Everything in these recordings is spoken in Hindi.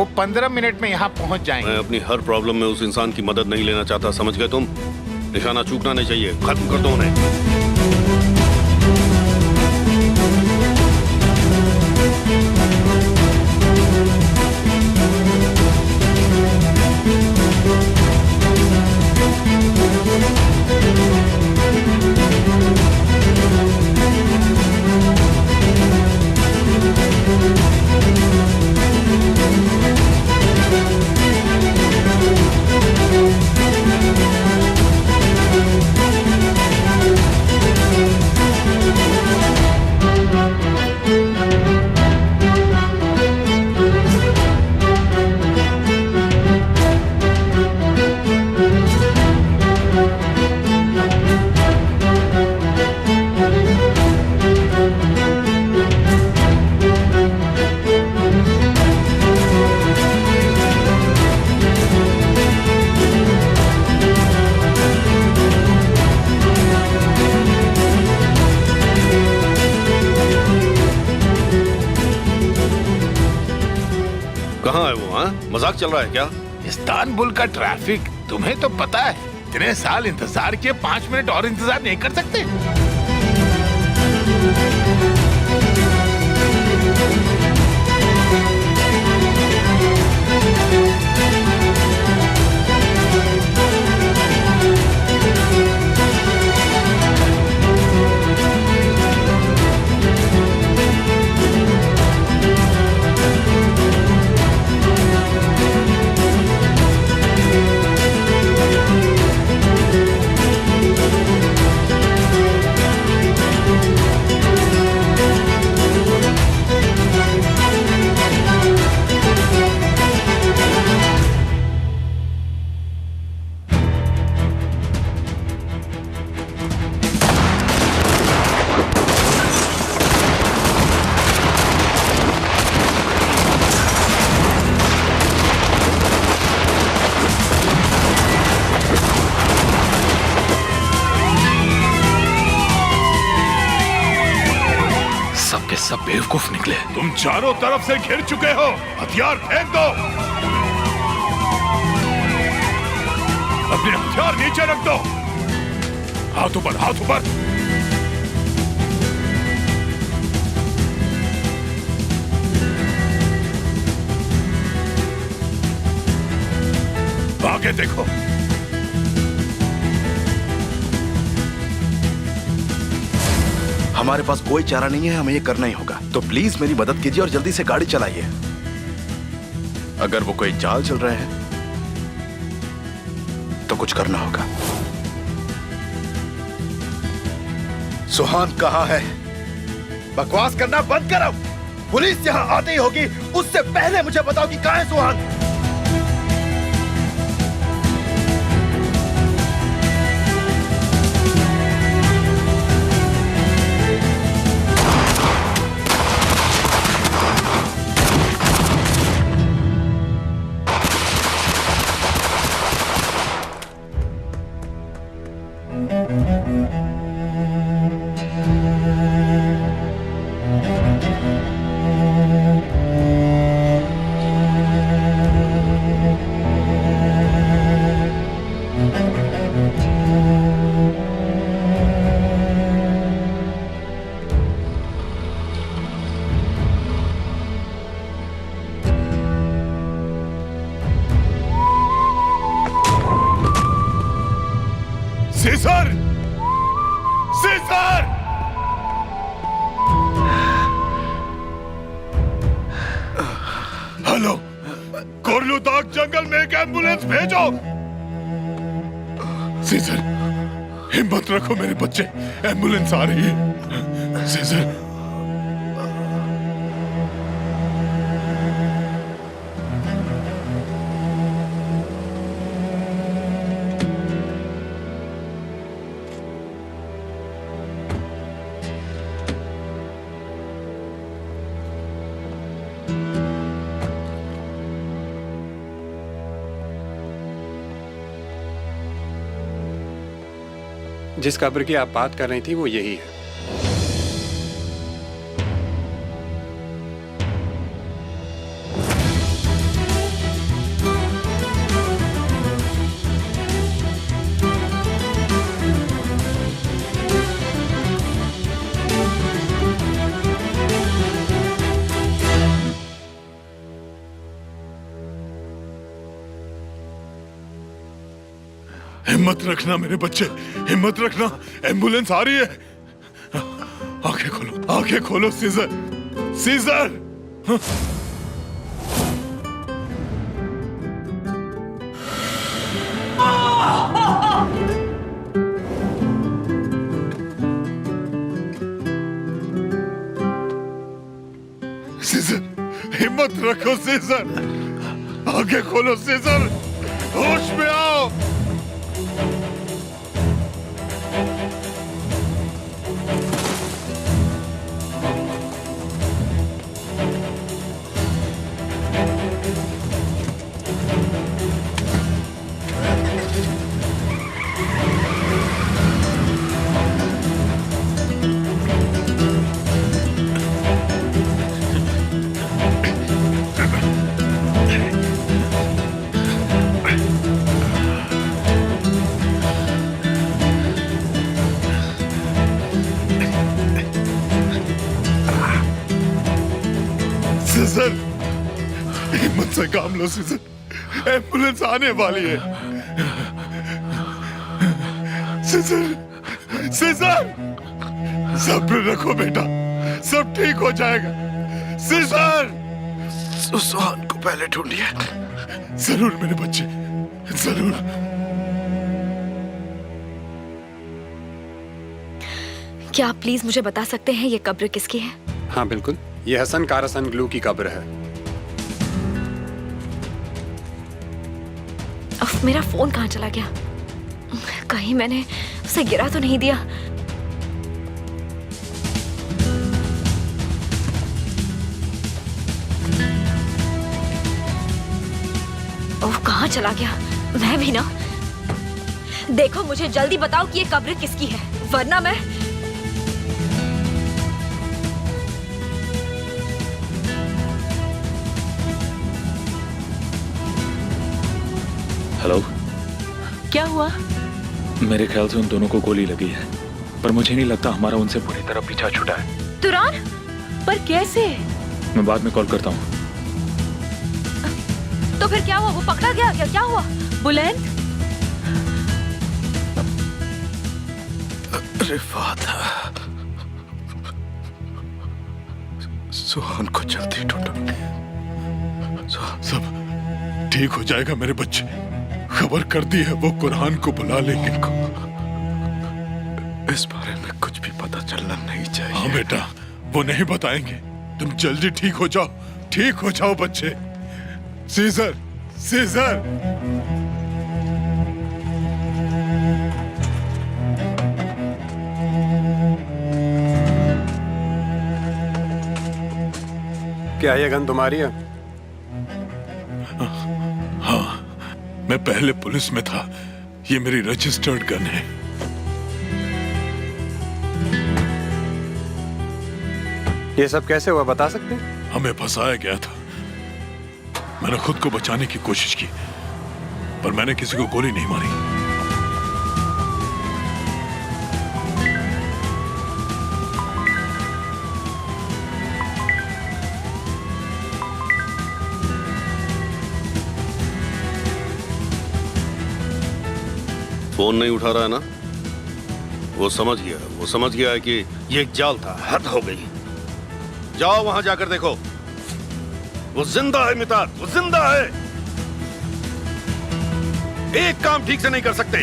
वो 15 मिनट में यहाँ पहुँच जाएंगे। मैं अपनी हर प्रॉब्लम में उस इंसान की मदद नहीं लेना चाहता, समझ गए तुम? निशाना चूकना नहीं चाहिए, खत्म कर दो उन्हें। मजाक चल रहा है क्या? इस्तांबुल का ट्रैफिक तुम्हें तो पता है। इतने साल इंतजार किए, 5 मिनट और इंतजार नहीं कर सकते? सब बेवकूफ निकले। तुम चारों तरफ से घिर चुके हो, हथियार फेंक दो। अपने हथियार नीचे रख दो। हाथ ऊपर, हाथ ऊपर। आगे देखो। हमारे पास कोई चारा नहीं है, हमें ये करना ही होगा। तो प्लीज मेरी मदद कीजिए और जल्दी से गाड़ी चलाइए। अगर वो कोई चाल चल रहे हैं तो कुछ करना होगा। सुहान कहाँ है? बकवास करना बंद करो। पुलिस यहाँ आती ही होगी, उससे पहले मुझे बताओ कि कहाँ है सुहान। सीसर! सीसर! हेलो, कोरलूदाग जंगल में एक एम्बुलेंस भेजो। सीसर, हिम्मत रखो मेरे बच्चे, एम्बुलेंस आ रही है। सीसर, जिस कब्र की आप बात कर रही थी वो यही है। हिम्मत रखना मेरे बच्चे, हिम्मत रखना, एम्बुलेंस आ रही है। आंखें खोलो सीजर, सीजर। सीजर, हिम्मत रखो सीजर, आंखें खोलो सीजर, होश में आओ। सीजर, हिम्मत से काम लो सीजर, एम्बुलेंस आने वाली है। सीजर, सीजर, सब्र रखो बेटा, सब ठीक हो जाएगा। सीजर, सुहान को पहले ढूंढिए। जरूर मेरे बच्चे, जरूर। क्या आप प्लीज मुझे बता सकते हैं ये कब्र किसकी है? हाँ बिल्कुल, ये हसन कारसन ग्लू की कब्र है। उफ, मेरा फोन कहाँ चला गया? कहीं मैंने उसे गिरा तो नहीं दिया? ओह, कहाँ चला गया? मैं भी ना। देखो, मुझे जल्दी बताओ कि ये कब्र किसकी है, वरना मैं। हेलो, क्या हुआ? मेरे ख्याल से उन दोनों को गोली लगी है, पर मुझे नहीं लगता हमारा उनसे पूरी तरह पीछा छूटा है। तुरान, पर कैसे? मैं बाद में कॉल करता हूँ। तो फिर क्या हुआ? वो पकड़ा गया क्या? क्या हुआ? बुलंद, रिफात, सुहान को जल्दी ढूंढो। सब ठीक हो जाएगा मेरे बच्चे, खबर कर दी है, वो कुरान को बुला लेंगे। इस बारे में कुछ भी पता चलना नहीं चाहिए। हाँ बेटा, वो नहीं बताएंगे। तुम जल्दी ठीक हो जाओ, ठीक हो जाओ बच्चे। सीजर, सीजर। क्या ये गन तुम्हारी है? हाँ, मैं पहले पुलिस में था, ये मेरी रजिस्टर्ड गन है। ये सब कैसे हुआ, बता सकते हैं? हमें फंसाया गया था। मैंने खुद को बचाने की कोशिश की, पर मैंने किसी को गोली नहीं मारी। फोन नहीं उठा रहा है ना? वो समझ गया है कि ये एक जाल था। हद हो गई। जाओ वहां जाकर देखो, वो जिंदा है मिताद, वो जिंदा है। एक काम ठीक से नहीं कर सकते।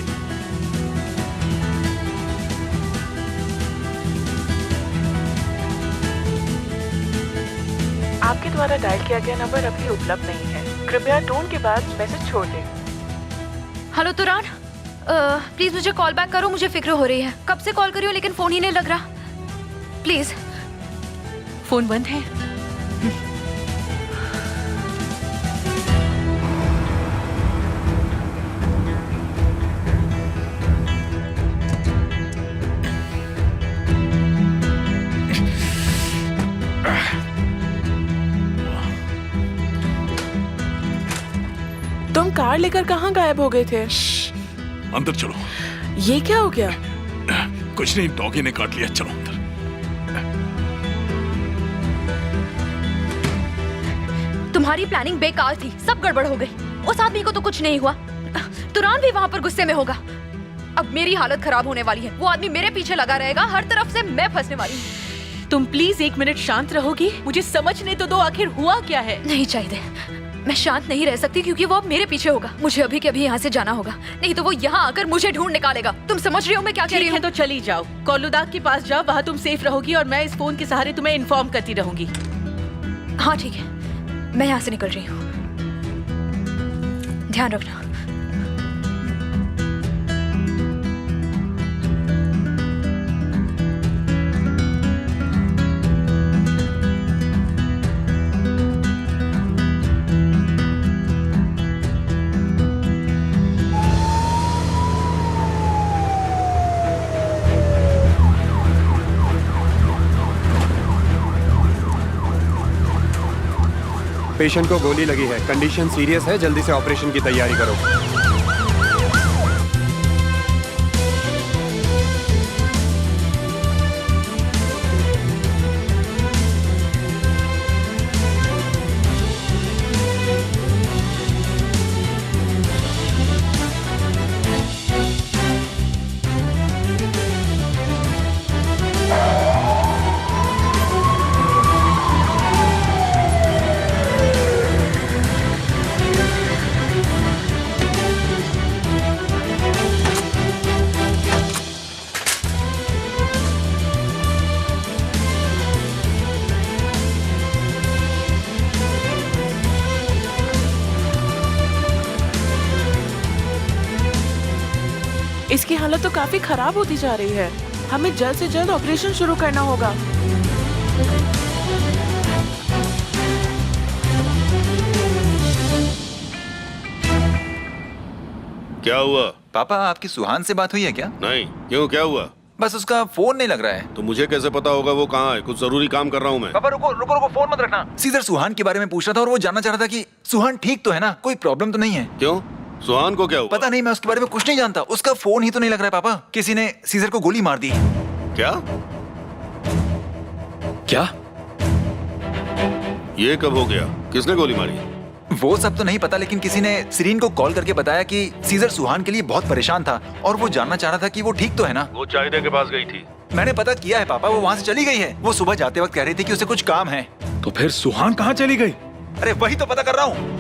आपके द्वारा डायल किया गया नंबर अभी उपलब्ध नहीं है, कृपया टोन के बाद मैसेज छोड़ दें। हेलो तुरान, प्लीज मुझे कॉल बैक करो, मुझे फिक्र हो रही है। कब से कॉल करी हूँ लेकिन फोन ही नहीं लग रहा। प्लीज। फोन बंद है। तुम कार लेकर कहाँ गायब हो गए थे? अंदर चलो। ये क्या हो गया? कुछ नहीं, डॉगी ने काट लिया। चलो अंदर। तुम्हारी प्लानिंग बेकार थी, सब गड़बड़ हो गई। उस आदमी को तो कुछ नहीं हुआ, तुरान भी वहां पर गुस्से में होगा। अब मेरी हालत खराब होने वाली है। वो आदमी मेरे पीछे लगा रहेगा, हर तरफ से मैं फंसने वाली हूँ। तुम प्लीज 1 मिनट शांत रहोगी? मुझे समझने तो दो, आखिर हुआ क्या है? नहीं चाहिए, मैं शांत नहीं रह सकती क्योंकि वो अब मेरे पीछे होगा। मुझे अभी के अभी यहाँ से जाना होगा, नहीं तो वो यहाँ आकर मुझे ढूंढ निकालेगा। तुम समझ रही हो मैं क्या कह रही ठीक है हूँ? तो चली जाओ, कोलुदाग के पास जाओ, वहाँ तुम सेफ रहोगी और मैं इस फोन के सहारे तुम्हें इन्फॉर्म करती रहूंगी। हाँ ठीक है, मैं यहाँ से निकल रही हूँ। ध्यान रखना। पेशेंट को गोली लगी है, कंडीशन सीरियस है, जल्दी से ऑपरेशन की तैयारी करो। इसकी हालत तो काफी खराब होती जा रही है। हमें जल्द से जल्द ऑपरेशन शुरू करना होगा। क्या हुआ? पापा आपकी सुहान से बात हुई है क्या? नहीं, क्यों, क्या हुआ? बस उसका फोन नहीं लग रहा है। तो मुझे कैसे पता होगा वो कहाँ है? कुछ जरूरी काम कर रहा हूँ मैं। पापा रुको रुको रुको, फोन मत रखना। सीजर सुहान के बारे में पूछ रहा था और वो जानना चाह रहा था कि सुहान ठीक तो है ना, कोई प्रॉब्लम तो नहीं है। क्यों, सुहान को क्या हुआ? पता नहीं, मैं उसके बारे में कुछ नहीं जानता। उसका फोन ही तो नहीं लग रहा है पापा। किसी ने सीजर को गोली मार दी। क्या? क्या? ये कब हो गया? किसने गोली मारी? वो सब तो नहीं पता, लेकिन किसी ने सीरीन को कॉल करके बताया कि सीजर सुहान के लिए बहुत परेशान था और वो जानना चाह रहा था कि वो ठीक तो है ना। वो चाहिदे के पास गई थी। मैंने पता किया है पापा, वो वहाँ से चली गई है। वो सुबह जाते वक्त कह रही थी कि उसे कुछ काम है। तो फिर सुहान कहाँ चली गई? अरे वही तो पता कर रहा हूँ।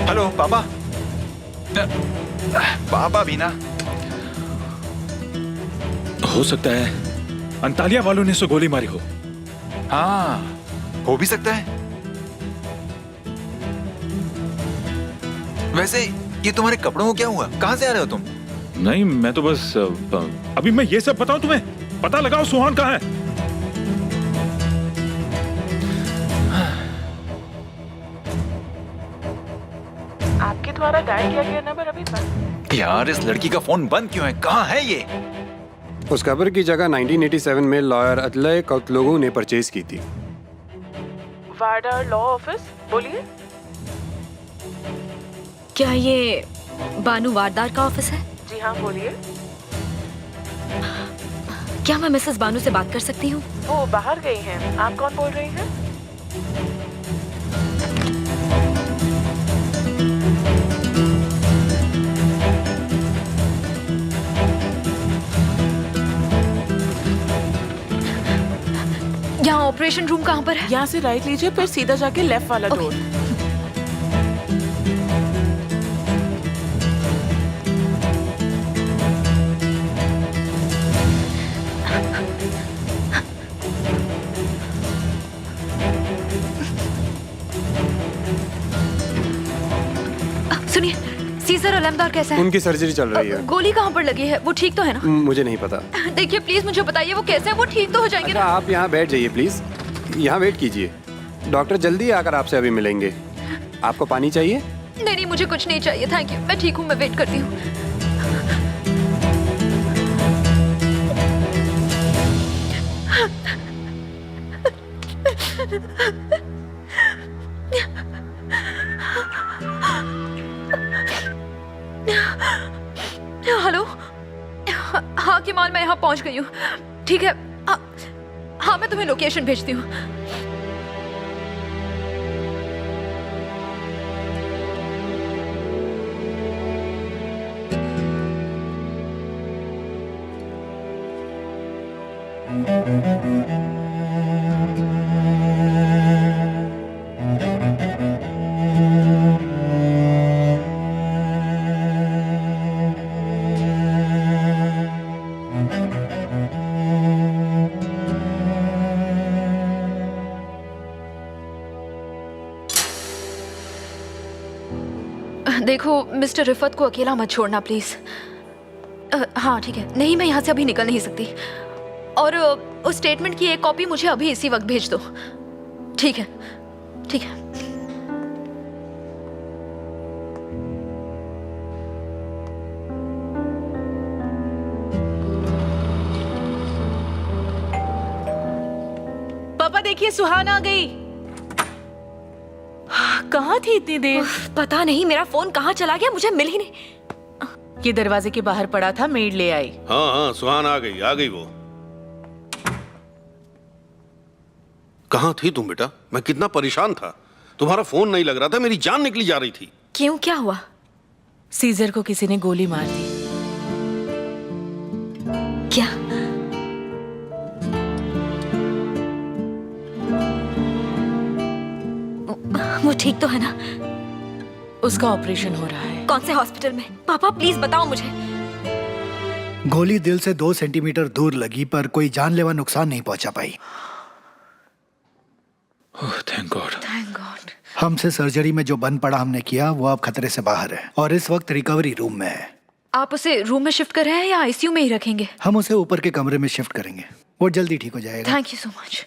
हेलो पापा। पापा भी ना। हो सकता है अंतालिया वालों ने उसे गोली मारी हो। हाँ, हो भी सकता है। वैसे ये तुम्हारे कपड़ों को क्या हुआ? कहाँ से आ रहे हो तुम? नहीं, मैं तो बस अभी मैं ये सब बताऊं तुम्हें? पता लगाओ सुहान कहाँ है। आपके द्वारा डायल किया गया नंबर अभी बंद। यार इस लड़की का फोन बंद क्यों है? कहाँ है ये? उस खबर की जगह 1987 में लॉयर अतलय कौतलोगू ने परचेज की थी। वार्डर लॉ ऑफिस, बोलिए। क्या ये बानू वारदार का ऑफिस है? जी हाँ, बोलिए। क्या मैं मिसेस बानू से बात कर सकती हूँ? वो बाहर गई हैं। आप कौन बोल रही हैं? यहाँ ऑपरेशन रूम कहाँ पर है? यहाँ से राइट लीजिए, फिर सीधा जाके लेफ्ट वाला डोर। सुनिए, सीजर अलमदार कैसा है? उनकी सर्जरी चल रही है। गोली कहाँ पर लगी है? वो ठीक तो है ना? मुझे नहीं पता। देखिए प्लीज मुझे बताइए वो कैसे है? वो ठीक तो हो जाएंगे अच्छा, ना? आप यहाँ बैठ जाइए प्लीज, यहाँ वेट कीजिए। डॉक्टर जल्दी आकर आपसे अभी मिलेंगे। आपको पानी चाहिए? नहीं नहीं, मुझे कुछ नहीं चाहिए, थैंक यू। मैं ठीक हूँ, मैं वेट करती हूँ। हेलो। हाँ किमाल, मैं यहाँ पहुँच गई हूँ। ठीक है, हाँ मैं तुम्हें लोकेशन भेजती हूँ। देखो मिस्टर रिफत को अकेला मत छोड़ना प्लीज। हाँ ठीक है, नहीं मैं यहाँ से अभी निकल नहीं सकती। और उस स्टेटमेंट की एक कॉपी मुझे अभी इसी वक्त भेज दो। ठीक है ठीक है। पापा देखिए सुहान आ गई। कहाँ थी इतनी देर? पता नहीं मेरा फोन कहाँ चला गया, मुझे मिल ही नहीं। ये दरवाजे के बाहर पड़ा था, मेड ले आई। हाँ हाँ, सुहान आ गई वो। कहाँ थी तुम बेटा? मैं कितना परेशान था, तुम्हारा फोन नहीं लग रहा था, मेरी जान निकली जा रही थी। क्यों, क्या हुआ? सीजर को किसी ने गोली मार दी। क्या? वो ठीक तो है ना? उसका ऑपरेशन हो रहा है। कौन से हॉस्पिटल में? पापा प्लीज बताओ मुझे। गोली दिल से 2 सेंटीमीटर दूर लगी पर कोई जानलेवा नुकसान नहीं पहुंचा पाई। Thank God. Thank God. हमसे सर्जरी में जो बन पड़ा हमने किया वो अब खतरे से बाहर है और इस वक्त रिकवरी रूम में है। आप उसे रूम में शिफ्ट कर रहे हैं या आईसीयू में ही रखेंगे? हम उसे ऊपर के कमरे में शिफ्ट करेंगे, वो जल्दी ठीक हो जाएगा। Thank you so much.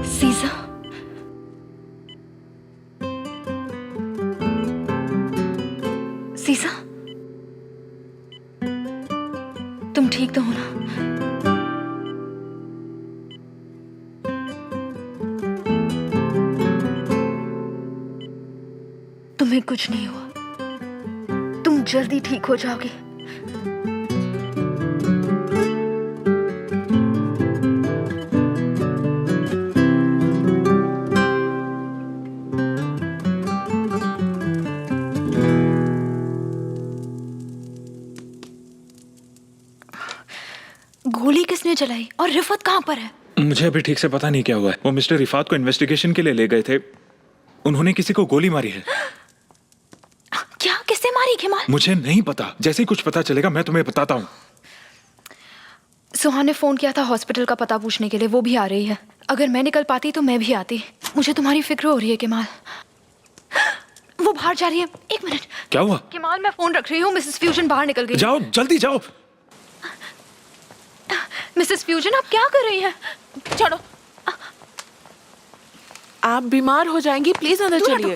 Seeja, Seeja, तुम ठीक तो हो ना? तुम्हें कुछ नहीं हुआ, तुम जल्दी ठीक हो जाओगे। गोली किसने चलाई और रिफत कहाँ पर है? मुझे अभी ठीक से पता नहीं क्या हुआ है। वो मिस्टर रिफात को इन्वेस्टिगेशन के लिए ले गए थे, उन्होंने किसी को गोली मारी है। क्या? किससे मारी केमाल? मुझे नहीं पता, जैसे ही कुछ पता चलेगा मैं तुम्हें बताता हूँ। सुहान ने फोन किया था हॉस्पिटल का पता पूछने के लिए, वो भी आ रही है। अगर मैं निकल पाती तो मैं भी आती। मुझे तुम्हारी फिक्र हो रही है केमाल। वो बाहर जा रही है। एक मिनट। क्या हुआ? केमाल मैं फोन रख रही हूँ, मिसेस फ्यूजन बाहर निकल गई। जाओ जल्दी जाओ। मिसेस फ्यूजन आप क्या कर रही हैं? छोड़ो, आप बीमार हो जाएंगी, प्लीज अंदर चलिए।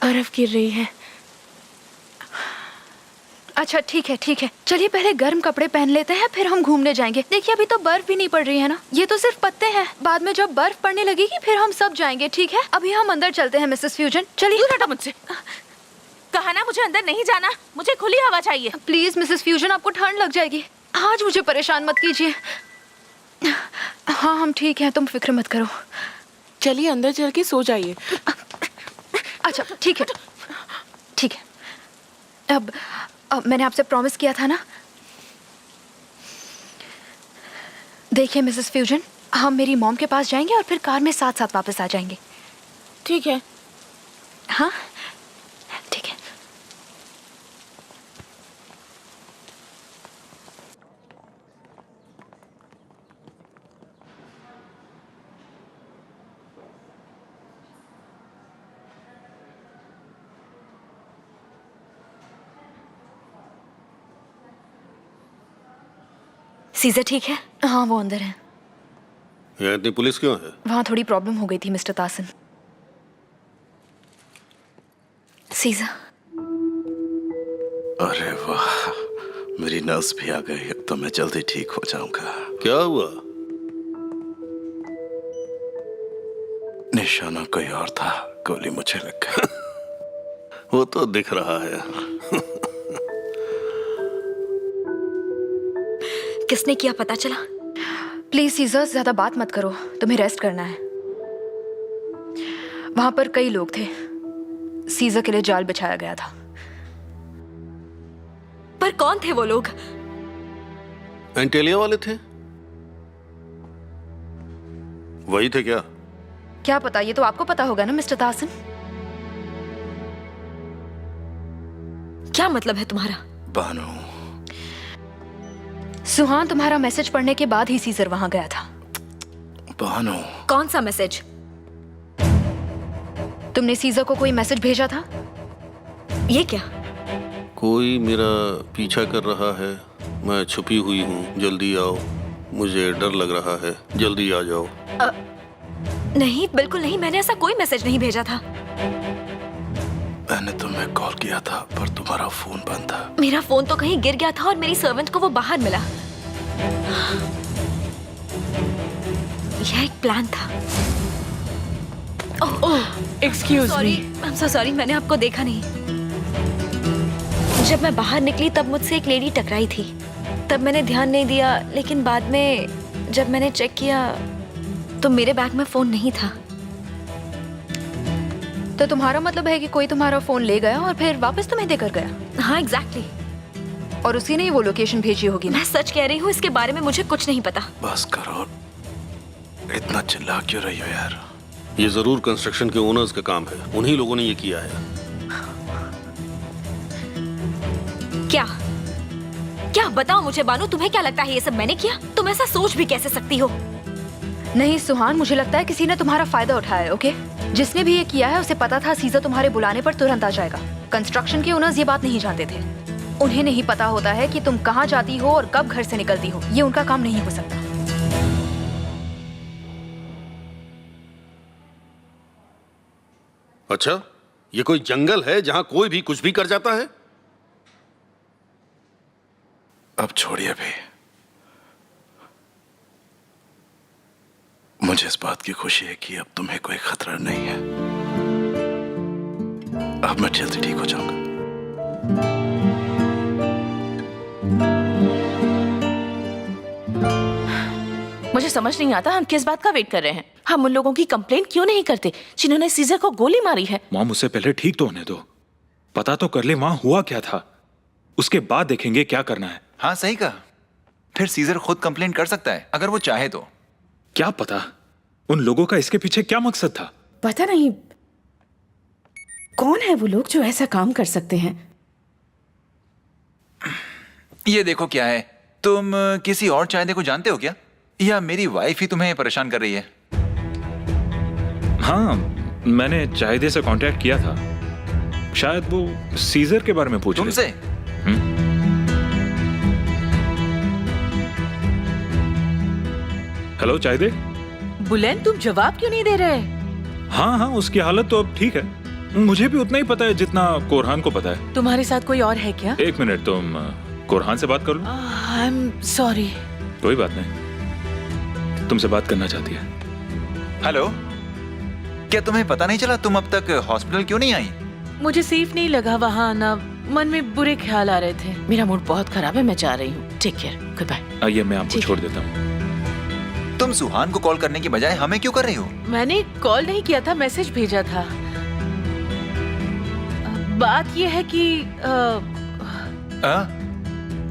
बर्फ गिर रही है। अच्छा ठीक है ठीक है, चलिए पहले गर्म कपड़े पहन लेते हैं, फिर हम घूमने जाएंगे। देखिए अभी तो बर्फ भी नहीं पड़ रही है ना, ये तो सिर्फ पत्ते हैं। बाद में जब बर्फ पड़ने लगेगी फिर हम सब जाएंगे, ठीक है? अभी हम अंदर चलते हैं मिसेस फ्यूजन। चलिए। हटा मुझसे। कहा ना मुझे अंदर नहीं जाना, मुझे खुली हवा चाहिए। प्लीज मिसेस फ्यूजन, आपको ठंड लग जाएगी। आज मुझे परेशान मत कीजिए। हाँ हम ठीक हैं, तुम फिक्र मत करो। चलिए अंदर चल के सो जाइए। अच्छा ठीक है ठीक है। अब मैंने आपसे प्रॉमिस किया था ना। देखिए मिसेस फ्यूजन, हम मेरी मॉम के पास जाएंगे और फिर कार में साथ साथ वापस आ जाएंगे। ठीक है। हाँ ठीक है। सीजर ठीक है? हाँ वो अंदर है। यहाँ इतनी पुलिस क्यों है? वहाँ थोड़ी प्रॉब्लम हो गई थी मिस्टर तासन। सीजा। अरे वाह, मेरी नर्स भी आ गई, अब तो मैं जल्दी ठीक हो जाऊंगा। क्या हुआ? निशाना कोई और था, गोली मुझे लग गई। वो तो दिख रहा है। किसने किया पता चला? प्लीज सीजर, ज्यादा बात मत करो, तुम्हें रेस्ट करना है। वहां पर कई लोग थे, सीजर के लिए जाल बिछाया गया था। पर कौन थे वो लोग? एंटेलिया वाले थे। वही थे क्या? क्या पता, ये तो आपको पता होगा ना मिस्टर दासन। क्या मतलब है तुम्हारा? बानो, सुहान तुम्हारा मैसेज पढ़ने के बाद ही सीजर वहां गया था। बानो, कौन सा मैसेज? तुमने सीजर को कोई मैसेज भेजा था? ये क्या? कोई मेरा पीछा कर रहा है, मैं छुपी हुई हूँ, जल्दी आओ, मुझे डर लग रहा है, जल्दी आ जाओ। नहीं, बिल्कुल नहीं, मैंने ऐसा कोई मैसेज नहीं भेजा था। मैंने तुम्हें कॉल किया था पर तुम्हारा फोन बंद था। मेरा फोन तो कहीं गिर गया था और मेरी सर्वेंट को वो बाहर मिला। यह एक प्लान था। Excuse sorry, me. I am so sorry, मैंने आपको देखा नहीं। जब मैं बाहर निकली तब मुझसे एक लेडी टकराई थी, तब मैंने ध्यान नहीं दिया, लेकिन बाद में जब मैंने चेक किया तो मेरे बैग में फोन नहीं था। तो तुम्हारा मतलब है कि कोई तुम्हारा फोन ले गया और फिर वापस तुम्हें देकर गया? हाँ, एग्जैक्टली। और उसी ने ही वो लोकेशन भेजी होगी। मैं सच कह रही हूँ, इसके बारे में मुझे कुछ नहीं पता। बस करो, इतना चिल्ला क्यों रही हो यार? ये जरूर कंस्ट्रक्शन के ओनर्स का काम है, उन्हीं लोगों ने ये किया है। क्या क्या बताओ मुझे बानू, तुम्हें क्या लगता है ये सब मैंने किया? तुम ऐसा सोच भी कैसे सकती हो? नहीं सुहान, मुझे लगता है किसी ने तुम्हारा फायदा उठाया है, ओके? जिसने भी ये किया है उसे पता था सीजर तुम्हारे बुलाने पर तुरंत आ जाएगा। कंस्ट्रक्शन के ओनर्स ये बात नहीं जानते थे। उन्हें नहीं पता होता है कि तुम कहाँ जाती हो और कब घर से निकलती हो। ये उनका काम नहीं हो सकता। अच्छा, ये कोई जंगल है जहां कोई भी कुछ भी कर जाता है? अब छोड़िए भी, मुझे इस बात की खुशी है कि अब तुम्हें कोई खतरा नहीं है। अब मैं जल्दी ठीक हो जाऊंगा। मुझे समझ नहीं आता हम किस बात का वेट कर रहे हैं। हम उन लोगों की कंप्लेंट क्यों नहीं करते जिन्होंने सीजर को गोली मारी है? मॉम, उससे पहले ठीक तो होने दो, पता तो कर ले वहां हुआ क्या था, उसके बाद देखेंगे क्या करना है। हाँ सही कहा, फिर सीजर खुद कंप्लेंट कर सकता है अगर वो चाहे तो। क्या पता उन लोगों का इसके पीछे क्या मकसद था। पता नहीं कौन है वो लोग जो ऐसा काम कर सकते हैं। ये देखो क्या है, तुम किसी और चाहते को जानते हो क्या, या मेरी वाइफ ही तुम्हें परेशान कर रही है? हाँ, मैंने चाहिदे से कांटेक्ट किया था, शायद वो सीजर के बारे में पूछ रहे थे। तुमसे? हेलो चाहिदे। बुलेन, तुम जवाब क्यों नहीं दे रहे? हाँ हाँ, उसकी हालत तो अब ठीक है, मुझे भी उतना ही पता है जितना कोरहान को पता है। तुम्हारे साथ कोई और है क्या? एक मिनट, तुम कोरहान से बात कर लो। I am sorry. कोई बात नहीं, तुमसे बात करना चाहती है। हेलो, क्या तुम्हें पता नहीं चला तुम अब तक हॉस्पिटल क्यों नहीं आई? मुझे सेफ नहीं लगा वहाँ आना, मन में बुरे ख्याल आ रहे थे। मेरा मूड बहुत खराब है, मैं जा रही हूँ। Take care, good bye. आइए, मैं आपको छोड़ देता हूँ। तुम सुहान को कॉल करने की बजाय हमें क्यों कर रही हो? मैंने कॉल नहीं किया था, मैसेज भेजा था। बात ये है कि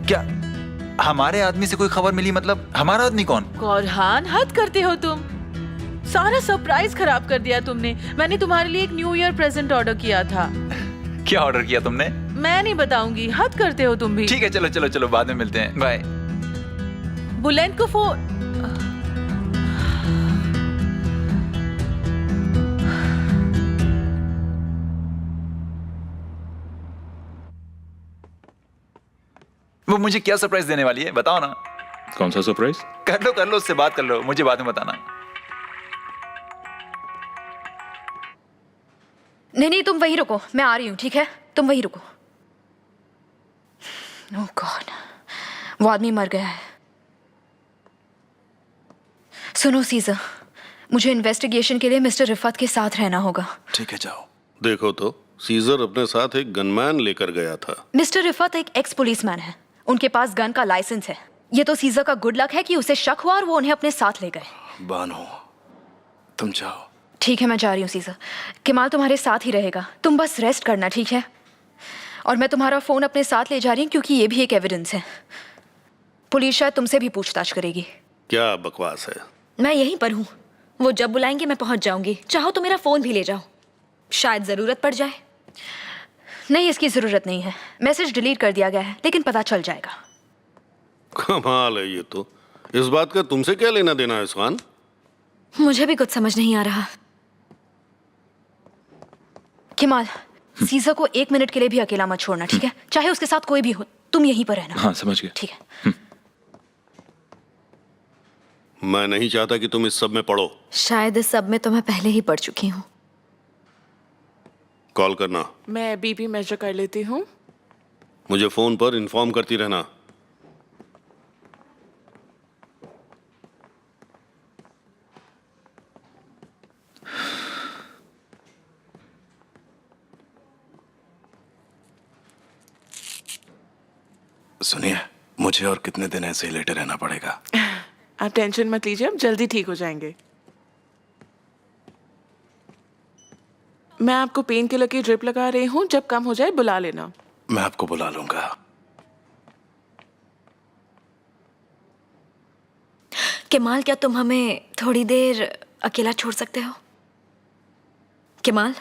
क्या हमारे आदमी से कोई खबर मिली? मतलब हमारा आदमी कौन? कोरहान, हद करते हो तुम। सारा सरप्राइज खराब कर दिया तुमने। मैंने तुम्हारे लिए एक न्यू ईयर प्रेजेंट ऑर्डर किया था। क्या ऑर्डर किया तुमने? मैं नहीं बताऊंगी, हद करते हो तुम भी। ठीक है, चलो चलो चलो, बाद में मिलते हैं, बाय। बुलेन को फोन। वो मुझे क्या सरप्राइज देने वाली है, बताओ ना। कौन सा सरप्राइज? कर लो, उससे बात कर लो, मुझे बाद में बताना। नहीं, तुम वहीं रुको, मैं आ रही हूँ, ठीक है? तुम वहीं रुको। ओह गॉड, वो आदमी मर गया है। सुनो सीजर, मुझे इन्वेस्टिगेशन के लिए मिस्टर रिफत के साथ रहना होगा। ठीक है, जाओ। देखो तो, सीजर अपने साथ एक गनमैन लेकर गया था। मिस्टर रिफत एक एक्स पुलिसमैन है, उनके पास गन का लाइसेंस है। ये तो सीजर का गुड लक है कि उसे शक हुआ और वो उन्हें अपने साथ ले गए। बानो, तुम जाओ। ठीक है, मैं जा रही हूँ सीजर। केमाल तुम्हारे साथ ही रहेगा, तुम बस रेस्ट करना, ठीक है? और मैं तुम्हारा फोन अपने साथ ले जा रही हूँ क्योंकि ये भी एक एविडेंस है। पुलिस शायद तुमसे भी पूछताछ करेगी। क्या बकवास है? मैं यहीं पर हूँ, वो जब बुलाएंगे मैं पहुंच जाऊंगी। चाहो तो मेरा फोन भी ले जाओ, शायद जरूरत पड़ जाए। नहीं, इसकी जरूरत नहीं है, मैसेज डिलीट कर दिया गया है, लेकिन पता चल जाएगा। कमाल है ये तो। इस बात का तुमसे क्या लेना देना है सुहान? मुझे भी कुछ समझ नहीं आ रहा। केमाल, सीजर को 1 मिनट के लिए भी अकेला मत छोड़ना, ठीक है? चाहे उसके साथ कोई भी हो, तुम यहीं पर रहना। हाँ, समझ गया। ठीक है। मैं नहीं चाहता कि तुम इस सब में पढ़ो। शायद इस सब में तो मैं पहले ही पढ़ चुकी हूँ। कॉल करना। मैं बीपी मेजर कर लेती हूँ। मुझे फोन पर इन्फॉर्म करती रहना। सुनिए, मुझे और कितने दिन ऐसे ही लेटे रहना पड़ेगा? आप टेंशन मत लीजिए, अब जल्दी ठीक हो जाएंगे। मैं आपको पेन किलर की ड्रिप लगा रही हूँ, जब कम हो जाए बुला लेना। मैं आपको बुला लूंगा। केमाल, क्या तुम हमें थोड़ी देर अकेला छोड़ सकते हो? केमाल,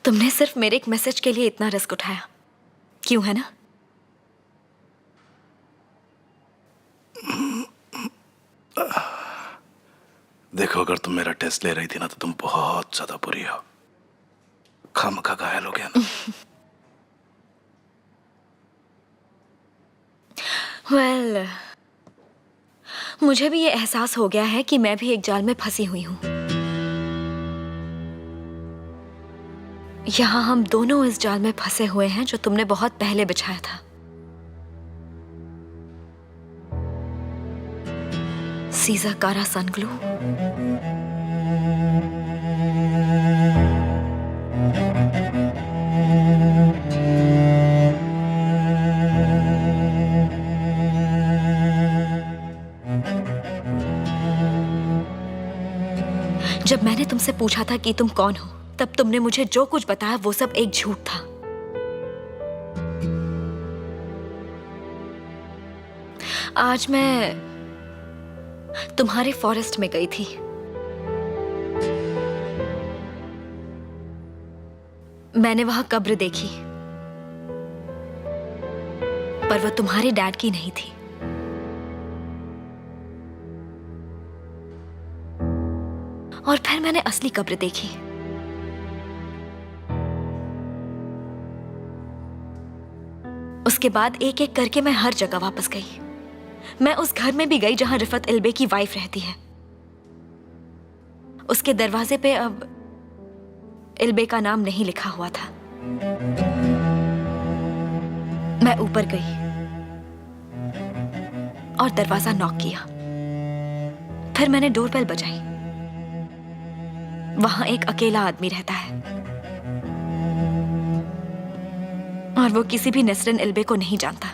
तुमने सिर्फ मेरे एक मैसेज के लिए इतना रिस्क उठाया, क्यों, है ना? देखो, अगर तुम मेरा टेस्ट ले रही थी ना तो तुम बहुत ज्यादा बुरी हो। खामखा घायल हो गया ना। वेल, मुझे भी ये एहसास हो गया है कि मैं भी एक जाल में फंसी हुई हूँ। यहाँ हम दोनों इस जाल में फंसे हुए हैं जो तुमने बहुत पहले बिछाया था। सीजर कारा सनग्लू। जब मैंने तुमसे पूछा था कि तुम कौन हो, तब तुमने मुझे जो कुछ बताया वो सब एक झूठ था। आज मैं तुम्हारे फॉरेस्ट में गई थी। मैंने वहां कब्र देखी, पर वो तुम्हारे डैड की नहीं थी। और फिर मैंने असली कब्र देखी। उसके बाद एक एक करके मैं हर जगह वापस गई। मैं उस घर में भी गई जहां रिफत इल्बे की वाइफ रहती है। उसके दरवाजे पे अब इल्बे का नाम नहीं लिखा हुआ था। मैं ऊपर गई और दरवाजा नॉक किया। फिर मैंने डोरबेल बजाई। वहां एक अकेला आदमी रहता है और वो किसी भी नसरिन इल्बे को नहीं जानता।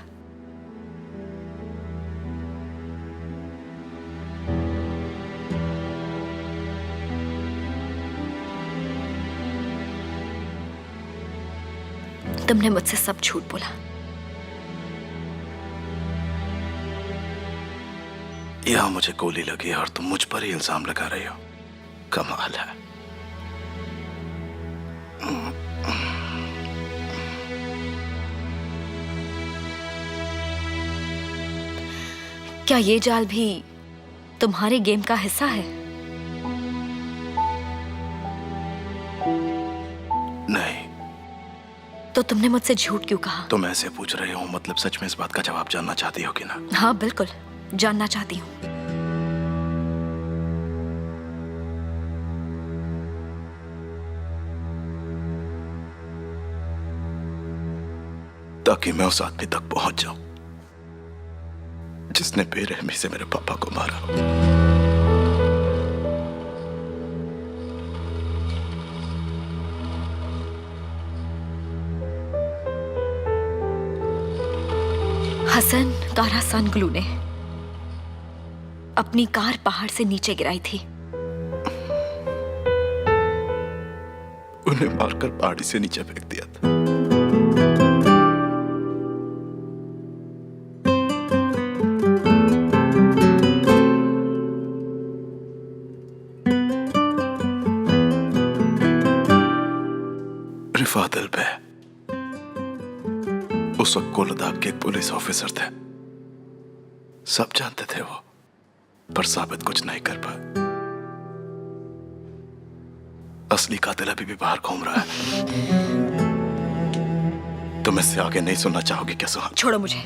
तुमने मुझसे सब झूठ बोला। यहां मुझे गोली लगी और तुम मुझ पर ही इल्जाम लगा रही हो। कमाल है। क्या ये जाल भी तुम्हारे गेम का हिस्सा है? नहीं। तो तुमने मुझसे झूठ क्यों कहा? तुम ऐसे पूछ रहे हो, मतलब सच में इस बात का जवाब जानना चाहती हो कि ना? हाँ बिल्कुल, जानना चाहती हूँ। ताकि मैं उस आदमी तक पहुंच जाऊं जिसने बेरहमी से मेरे पापा को मारा। हसन कारा सनग्लू ने अपनी कार पहाड़ से नीचे गिराई थी। उन्हें मारकर पहाड़ी से नीचे फेंक दिया था। रिफात अल-बे उस वक्त को लद्दाख के एक पुलिस ऑफिसर थे। सब जानते थे वो, पर साबित कुछ नहीं कर पाए। असली कातिल अभी भी बाहर घूम रहा है। तुम इससे आगे नहीं सुनना चाहोगी क्या सुहान? छोड़ो मुझे।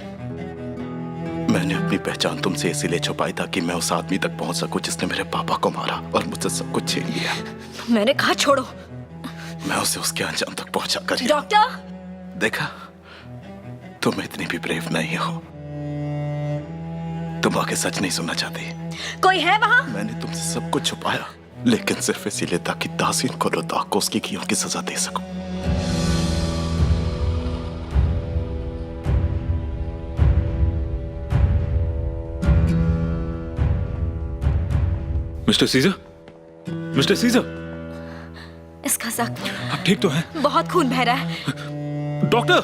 मैंने अपनी पहचान तुमसे इसीलिए छुपाई ताकि मैं उस आदमी तक पहुंच सकूं जिसने मेरे पापा को मारा और मुझसे सब कुछ छीन लिया। मैंने कहा छोड़ो। मैं उसे उसके अंजाम तक पहुंचा कर डॉक्टर, देखा, तुम इतनी भी ब्रेव नहीं हो। तुम आगे सच नहीं सुनना चाहती। कोई है वहां? मैंने तुमसे सब कुछ छुपाया, लेकिन सिर्फ इसीलिए ताकि तासीन को लद्दाख को उसकी कियों की सजा दे सकूं। मिस्टर सीजर, मिस्टर सीजर, इसका जख्म आप ठीक तो हैं? बहुत खून बह रहा है। डॉक्टर,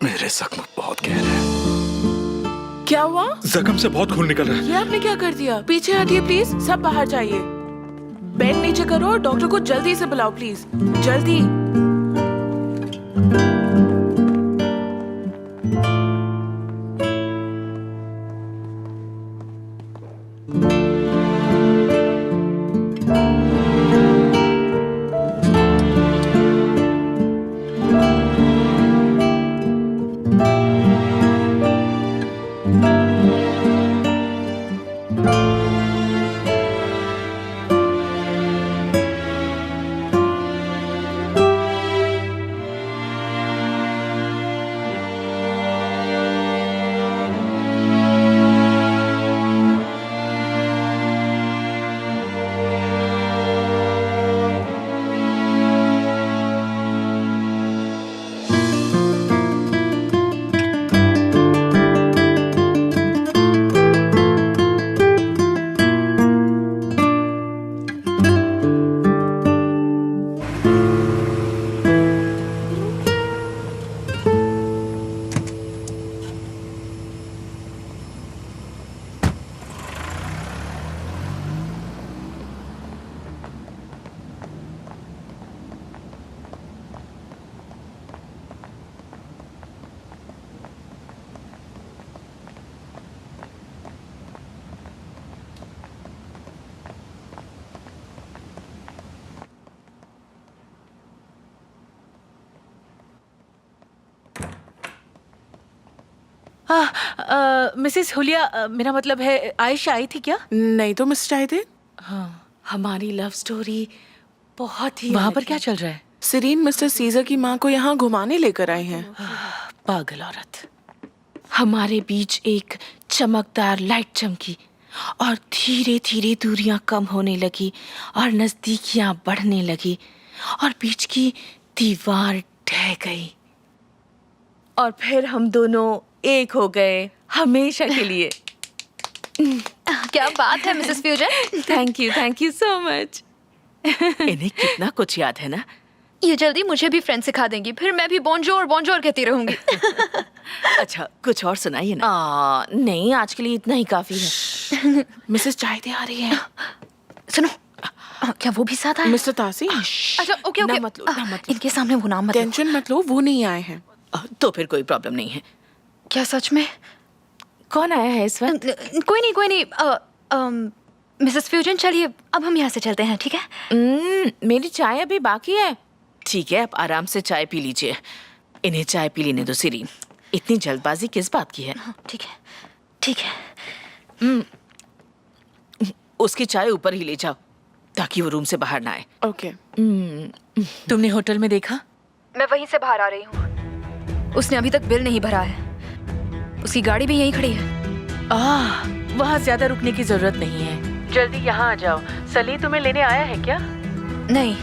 मेरे जख्म बहुत गहरे हैं। क्या हुआ? जख्म से बहुत खून निकल रहा है। ये आपने क्या कर दिया? पीछे हटिए प्लीज, सब बाहर जाइए। बेड नीचे करो और डॉक्टर को जल्दी से बुलाओ प्लीज, जल्दी। मिसेस हुलिया, मेरा मतलब है आयशा आई थी क्या? नहीं तो मिस शाहिद। हाँ, हमारी लव स्टोरी बहुत ही वहाँ अलग पर है। क्या चल रहा है? सिरीन मिस्टर सीजर की माँ को यहाँ घुमाने लेकर आए हैं। पागल औरत। हमारे बीच एक चमकदार लाइट चमकी और धीरे धीरे दूरियां कम होने लगी और नजदीकियां बढ़ने लगी और बीच की दीवार ढह गई और फिर हम दोनों एक हो गए हमेशा के लिए। क्या बात है Mrs fusion. Thank you so much. इन्हें कितना कुछ याद है ना। ये जल्दी मुझे भी फ्रेंच सिखा देंगी, फिर मैं भी बोंजोर बोंजोर कहती रहूंगी। अच्छा, कुछ और सुनाइए ना। नहीं, आज के लिए इतना ही काफी है। मिसेस चाहते आ रही हैं। सुनो, क्या वो भी साथ आए? मिस्टर तासी। अच्छा, ओके ओके, ना मत लो। इनके सामने वो नाम मत लो। टेंशन मत लो, वो नहीं आए हैं। तो फिर कोई प्रॉब्लम नहीं है। क्या सच में? कौन आया है इस वक्त? कोई नहीं। मिसेस फ्यूजन, चलिए अब हम यहाँ से चलते हैं, ठीक है? मेरी चाय अभी बाकी है। ठीक है, आप आराम से चाय पी लीजिए। इन्हें चाय पी लेने दो सिरीन। इतनी जल्दबाजी किस बात की है? ठीक है, ठीक है। उसकी चाय ऊपर ही ले जाओ ताकि वो रूम से बाहर ना आए। ओके। तुमने होटल में देखा? मैं वहीं से बाहर आ रही हूँ। उसने अभी तक बिल नहीं भरा है। उसकी गाड़ी भी यहीं खड़ी है। वहाँ ज्यादा रुकने की जरूरत नहीं है। जल्दी यहाँ आ जाओ। सली तुम्हें लेने आया है क्या? नहीं,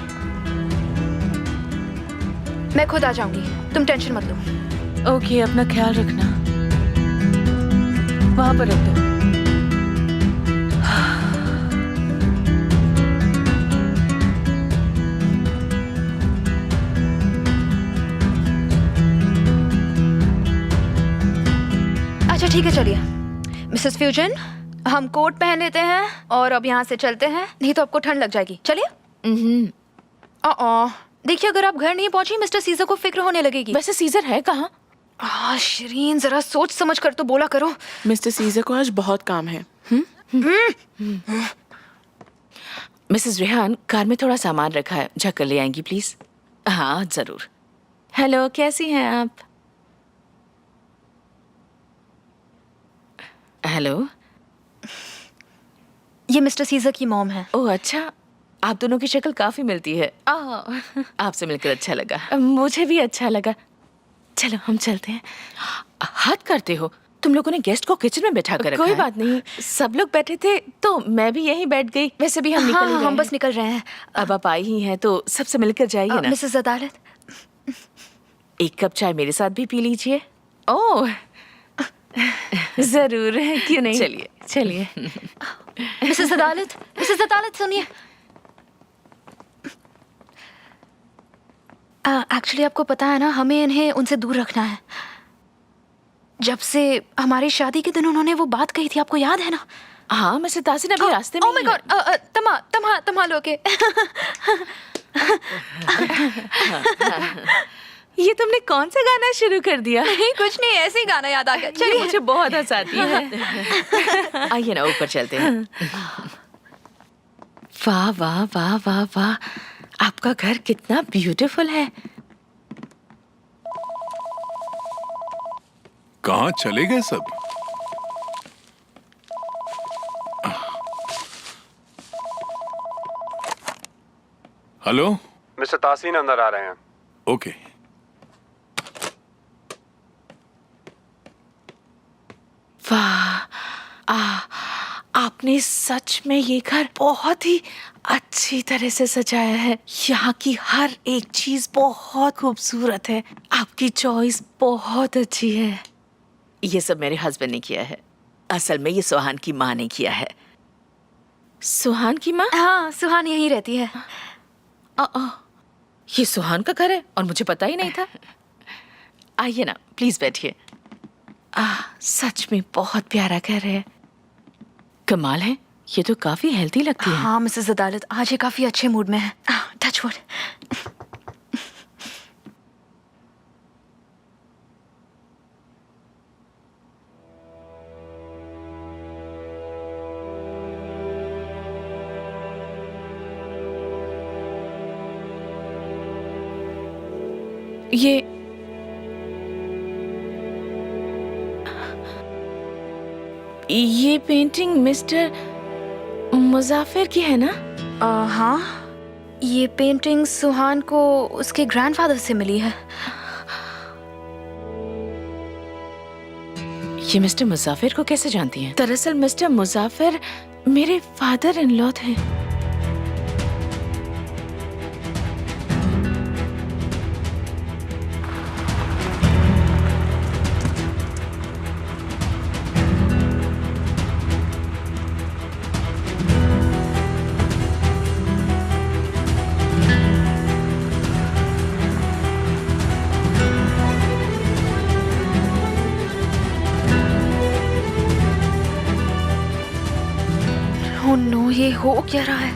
मैं खुद आ जाऊंगी, तुम टेंशन मत लो। ओके, अपना ख्याल रखना। वहाँ पर रख दो। अच्छा ठीक है, चलिए मिसेस फ्यूजन, हम कोट पहन लेते हैं और अब यहाँ से चलते हैं, नहीं तो आपको ठंड लग जाएगी। चलिए। देखिए, अगर आप घर नहीं पहुंची मिस्टर सीजर को फिक्र होने लगेगी। वैसे सीजर है कहाँ? शिरीन, जरा सोच समझ कर तो बोला करो। मिस्टर सीजर को आज बहुत काम है। मिसेस रेहान, कार में थोड़ा सामान रखा है, जाकर ले आएंगी प्लीज? हाँ जरूर। हेलो, कैसी हैं आप? हेलो, ये मिस्टर सीजर की मॉम है। ओह अच्छा, आप दोनों की शक्ल काफी मिलती है। आपसे मिलकर अच्छा लगा। मुझे भी अच्छा लगा। चलो हम चलते हैं। हद करते हो, तुम लोगों ने गेस्ट को किचन में बैठा कर रखा है। कोई बात नहीं, सब लोग बैठे थे तो मैं भी यहीं बैठ गई। वैसे भी हम निकल ही रहे हम हैं। बस निकल रहे हैं। अब आप आई ही हैं तो सबसे मिलकर जाइए ना। मिसेस अदालत, एक कप चाय मेरे साथ भी पी लीजिए। ओह जरूर, क्यों नहीं। चलिए चलिए। मिसेस अदालत सुनिए। एक्चुअली आपको पता है ना, हमें इन्हें उनसे दूर रखना है। जब से हमारी शादी के दिन उन्होंने वो बात कही थी, आपको याद है ना? हाँ, मैं तासीन अभी रास्ते में। ओह माय गॉड, तमा लोगे। ये तुमने कौन सा गाना शुरू कर दिया? नहीं कुछ नहीं, ऐसे ही गाना याद आ गया। चलिए, मुझे बहुत हंसाती है। आइए ना, ऊपर चलते हैं। वाह वाह वाह वाह वाह, आपका घर कितना ब्यूटीफुल है। कहाँ चले गए सब? हेलो, मिस्टर तासीन अंदर आ रहे हैं। ओके। वाह, आपने सच में ये घर बहुत ही अच्छी तरह से सजाया है। यहाँ की हर एक चीज बहुत खूबसूरत है। आपकी चॉइस बहुत अच्छी है। ये सब मेरे हस्बैंड ने किया है। असल में ये सुहान की माँ ने किया है। सुहान की माँ? हाँ, सुहान यहीं रहती है। ये सुहान का घर है और मुझे पता ही नहीं था। आइए ना, प्लीज बैठिए। सच में बहुत प्यारा घर है। कमाल है, ये तो काफी हेल्दी लगती है। हाँ मिसेस अदालत, आज ये काफी अच्छे मूड में है। Touch wood. ये पेंटिंग मिस्टर मुजाफिर की है ना? हाँ, ये पेंटिंग सुहान को उसके ग्रैंडफादर से मिली है। ये मिस्टर मुजाफिर को कैसे जानती हैं? दरअसल मिस्टर मुजाफिर मेरे फादर इन लॉ थे। ओह नो, ये हो क्या रहा है?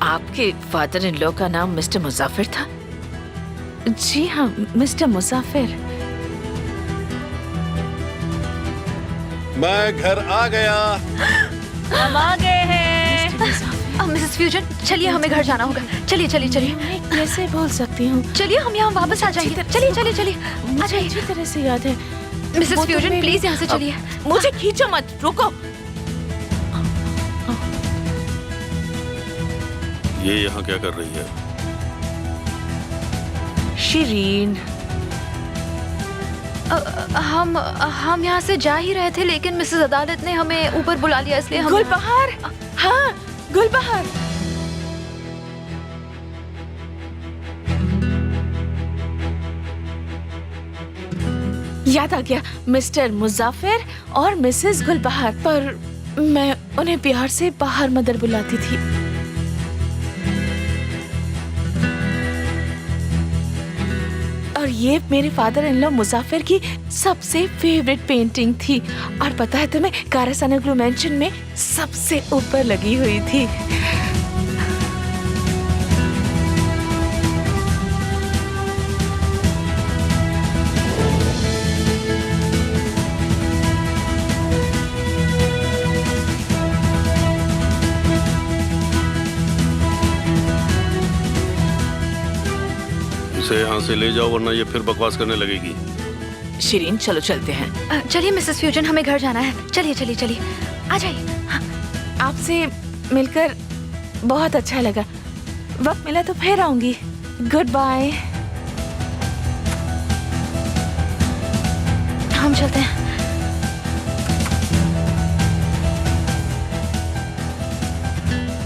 आपके फादर इन लॉ का नाम मिस्टर मुजाफिर था? जी हाँ, मिस्टर मुजाफिर। मैं घर आ गया। हम आ गए हैं। मिसेस फ्यूजन, चलिए हमें घर जाना होगा। चलिए चलिए चलिए। मैं कैसे भूल सकती हूँ? चलिए हम यहाँ वापस आ जाएंगे। चलिए चलिए चलिए, आ मुझे जाइए। अच्छी तरह से याद है। मिसेस वो तो फ्यूजन मेरी- प्लीज यहाँ से चलिए। मुझे खींचो मत, रुको। ये यहाँ क्या कर रही है? शिरीन, हम यहाँ से जा ही रहे थे, लेकिन मिसेस अदालत ने हमें ऊपर बुला लिया, इसलिए हम गुलबहार, हाँ गुलबहार। याद आ गया, मिस्टर मुजाफिर और मिसेस गुलबहार, पर मैं उन्हें प्यार से बाहर मदर बुलाती थी। और ये मेरे फादर इन लॉ मुजाफिर की सबसे फेवरेट पेंटिंग थी, और पता है तुम्हें, कारासानाग्लू मेंशन में सबसे ऊपर लगी हुई थी। इसे यहाँ से ले जाओ, वरना ये फिर बकवास करने लगेगी। शिरीन, चलो चलते हैं। चलिए मिसेस फ्यूजन, हमें घर जाना है। चलिए चलिए चलिए, आ जाइए। हाँ। आपसे मिलकर बहुत अच्छा लगा। वक्त मिला तो फिर आऊंगी। Good bye. हम चलते हैं।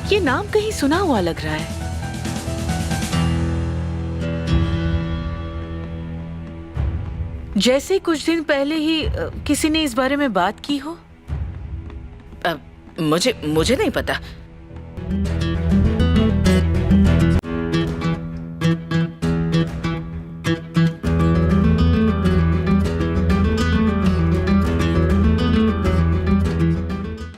ये नाम कहीं सुना हुआ लग रहा है। जैसे कुछ दिन पहले ही किसी ने इस बारे में बात की हो। मुझे नहीं पता।